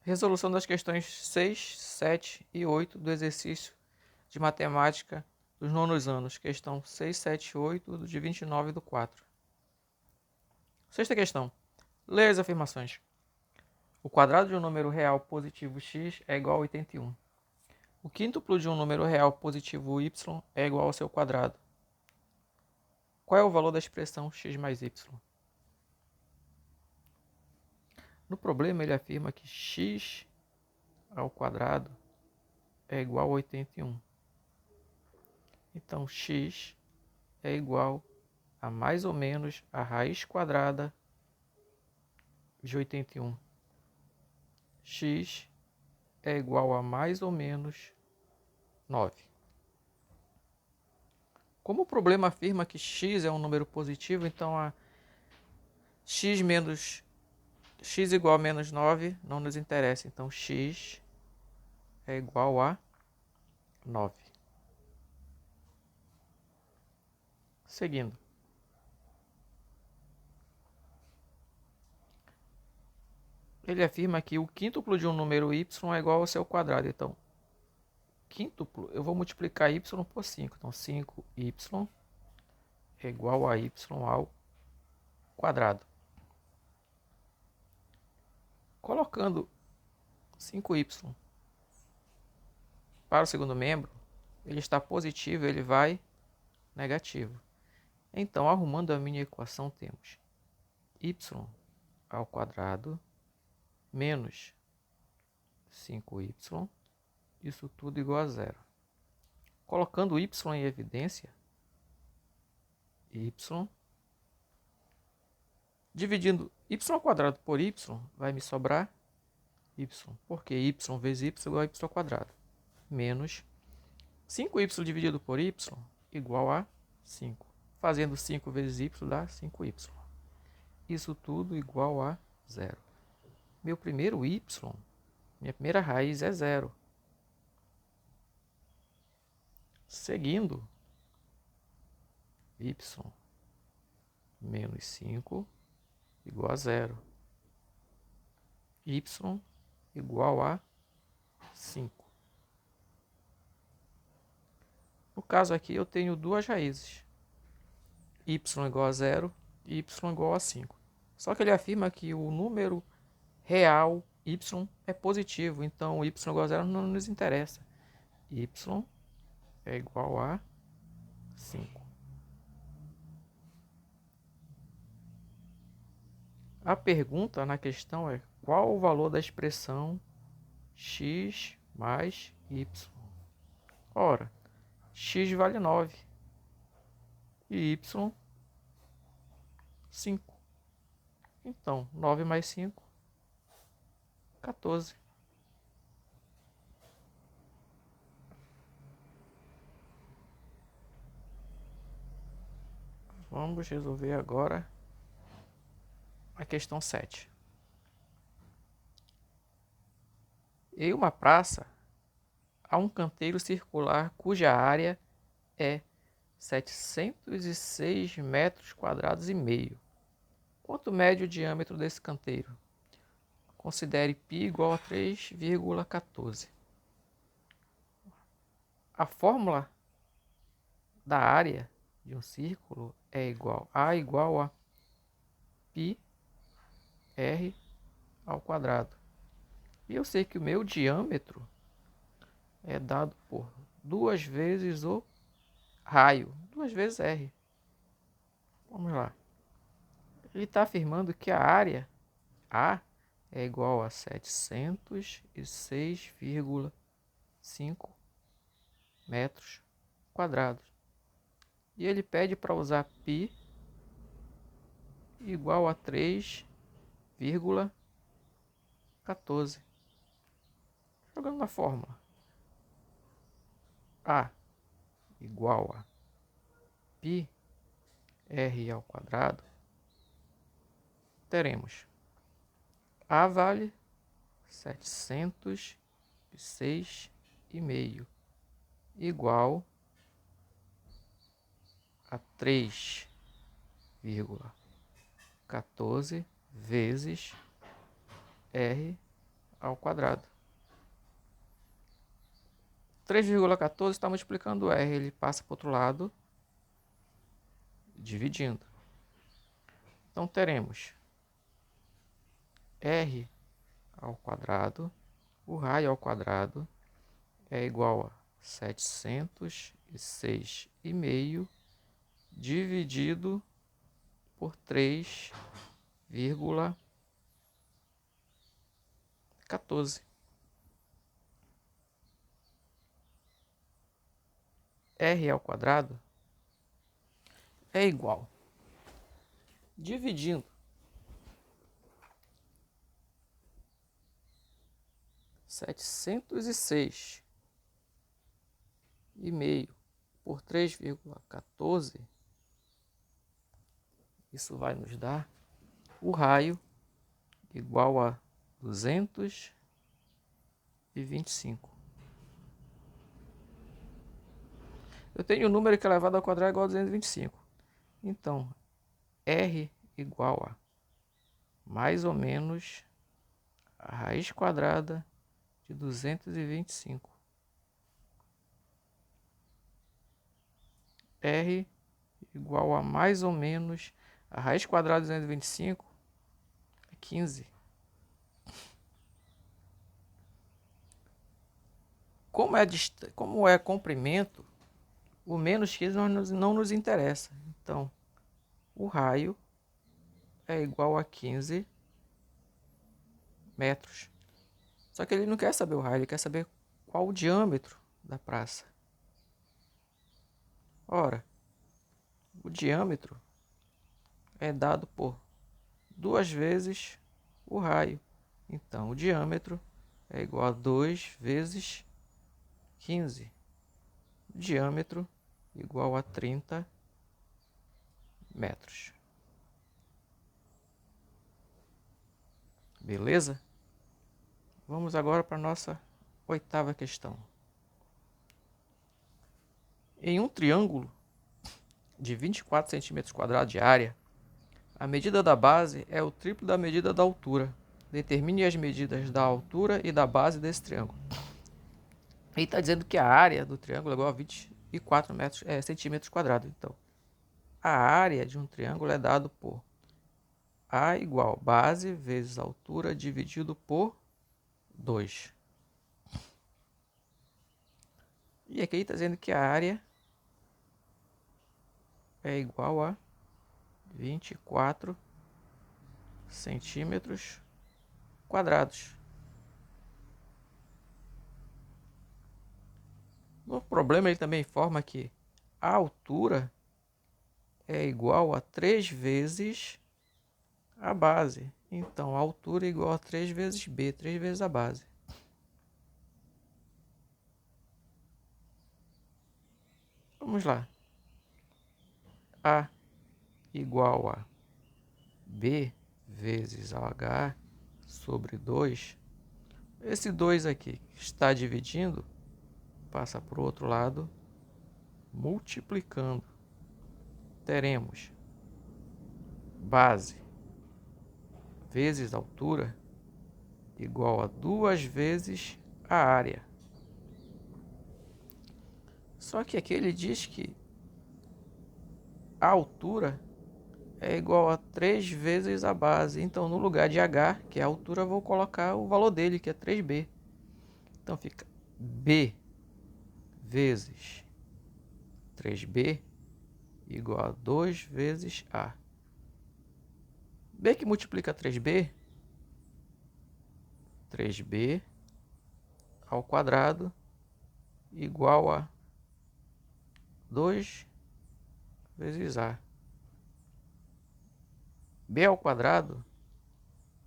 Resolução das questões 6, 7 e 8 do exercício de matemática dos nonos anos. Questão 6, 7 e 8 de 29 do 4. Sexta questão. Leia as afirmações. O quadrado de um número real positivo x é igual a 81. O quíntuplo de um número real positivo y é igual ao seu quadrado. Qual é o valor da expressão x mais y? No problema, ele afirma que x ao quadrado é igual a 81. Então, x é igual a mais ou menos a raiz quadrada de 81. X é igual a mais ou menos 9. Como o problema afirma que x é um número positivo, então a x igual a menos 9 não nos interessa. Então, x é igual a 9. Seguindo. Ele afirma que o quíntuplo de um número y é igual ao seu quadrado. Então, quíntuplo, eu vou multiplicar y por 5. Então, 5y é igual a y ao quadrado. Colocando 5y para o segundo membro, ele está positivo, ele vai negativo. Então, arrumando a minha equação, temos y ao quadrado menos 5y, isso tudo igual a zero. Colocando y em evidência, y, dividindo y ao quadrado por y, vai me sobrar y, porque y vezes y igual a y ao quadrado, menos 5y dividido por y igual a 5. Fazendo 5 vezes y dá 5y. Isso tudo igual a zero. Meu primeiro y, minha primeira raiz é zero. Seguindo, y menos 5 igual a zero. Y igual a 5. No caso aqui eu tenho duas raízes. Y igual a zero e y igual a 5. Só que ele afirma que o número real y é positivo, então y igual a zero não nos interessa. Y é igual a 5. A pergunta na questão é: qual o valor da expressão x mais y? Ora, x vale 9 e y 5. Então, 9 mais 5, 14. Vamos resolver agora a questão 7. Em uma praça, há um canteiro circular cuja área é 706 metros quadrados e meio. Quanto mede o diâmetro desse canteiro? Considere π igual a 3,14. A fórmula da área de um círculo é igual a πr ao quadrado. E eu sei que o meu diâmetro é dado por 2 vezes o raio, 2 vezes r. Vamos lá. Ele está afirmando que a área A é igual a 706,5 metros quadrados. E ele pede para usar π igual a 3,14. Jogando na fórmula. A igual a πr ao quadrado. Teremos A vale 706,5 igual a 3,14 vezes R ao quadrado. 3,14 está multiplicando o R, ele passa para o outro lado, dividindo. Então teremos R ao quadrado, o raio ao quadrado é igual a 706,5 dividido por 3,14. R ao quadrado é igual, dividindo 706,5 por 3,14, isso vai nos dar o raio igual a 225. Eu tenho um número que é elevado ao quadrado igual a 225. Então, R igual a mais ou menos a raiz quadrada de 225. R igual a mais ou menos a raiz quadrada de 225 é 15. Como é comprimento, o menos 15 não nos interessa. Então, o raio é igual a 15 metros. Só que ele não quer saber o raio, ele quer saber qual o diâmetro da praça. Ora, o diâmetro é dado por 2 vezes o raio. Então, o diâmetro é igual a 2 vezes 15. O diâmetro igual a 30 metros. Beleza? Vamos agora para a nossa 8ª questão. Em um triângulo de 24 centímetros quadrados de área, a medida da base é o triplo da medida da altura. Determine as medidas da altura e da base desse triângulo. Ele está dizendo que a área do triângulo é igual a 24 centímetros quadrados. Então, a área de um triângulo é dado por A igual base vezes altura dividido por 2. E aqui ele está dizendo que a área é igual a 24 centímetros quadrados. No problema ele também informa que a altura é igual a 3 vezes a base. Então, a altura é igual a 3 vezes B, 3 vezes a base. Vamos lá. A igual a B vezes H sobre 2. Esse 2 aqui está dividindo, passa para o outro lado, multiplicando. Teremos base vezes altura igual a 2 vezes a área. Só que aqui ele diz que a altura é igual a 3 vezes a base. Então, no lugar de H, que é a altura, eu vou colocar o valor dele, que é 3B. Então, fica B vezes 3B igual a 2 vezes A. B que multiplica 3B, 3B ao quadrado igual a 2 vezes A. B ao quadrado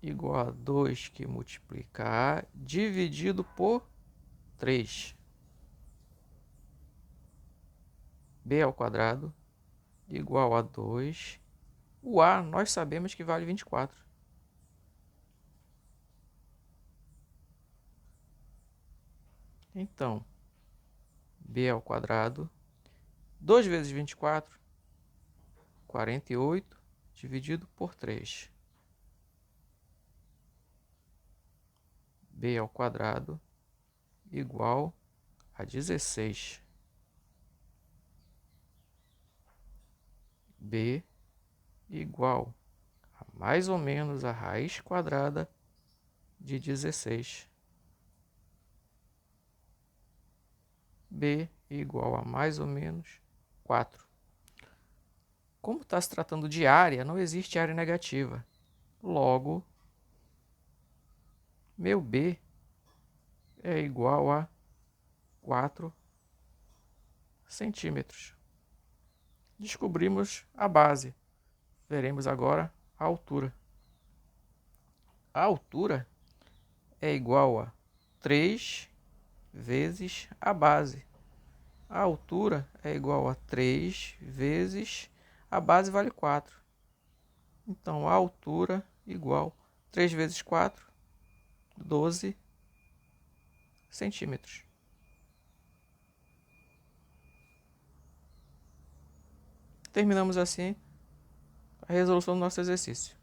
igual a 2 que multiplica A dividido por 3. B ao quadrado igual a 2. O A nós sabemos que vale 24. Então, B ao quadrado, 2 vezes 24, 48, dividido por 3. b ao quadrado igual a 16. B igual a mais ou menos a raiz quadrada de 16. B igual a mais ou menos 4. Como está se tratando de área, não existe área negativa. Logo, meu B é igual a 4 centímetros. Descobrimos a base. Veremos agora a altura. A altura é igual a 3 vezes a base. A altura é igual a 3 vezes a base vale 4. Então, a altura igual 3 vezes 4, 12 centímetros. Terminamos assim a resolução do nosso exercício.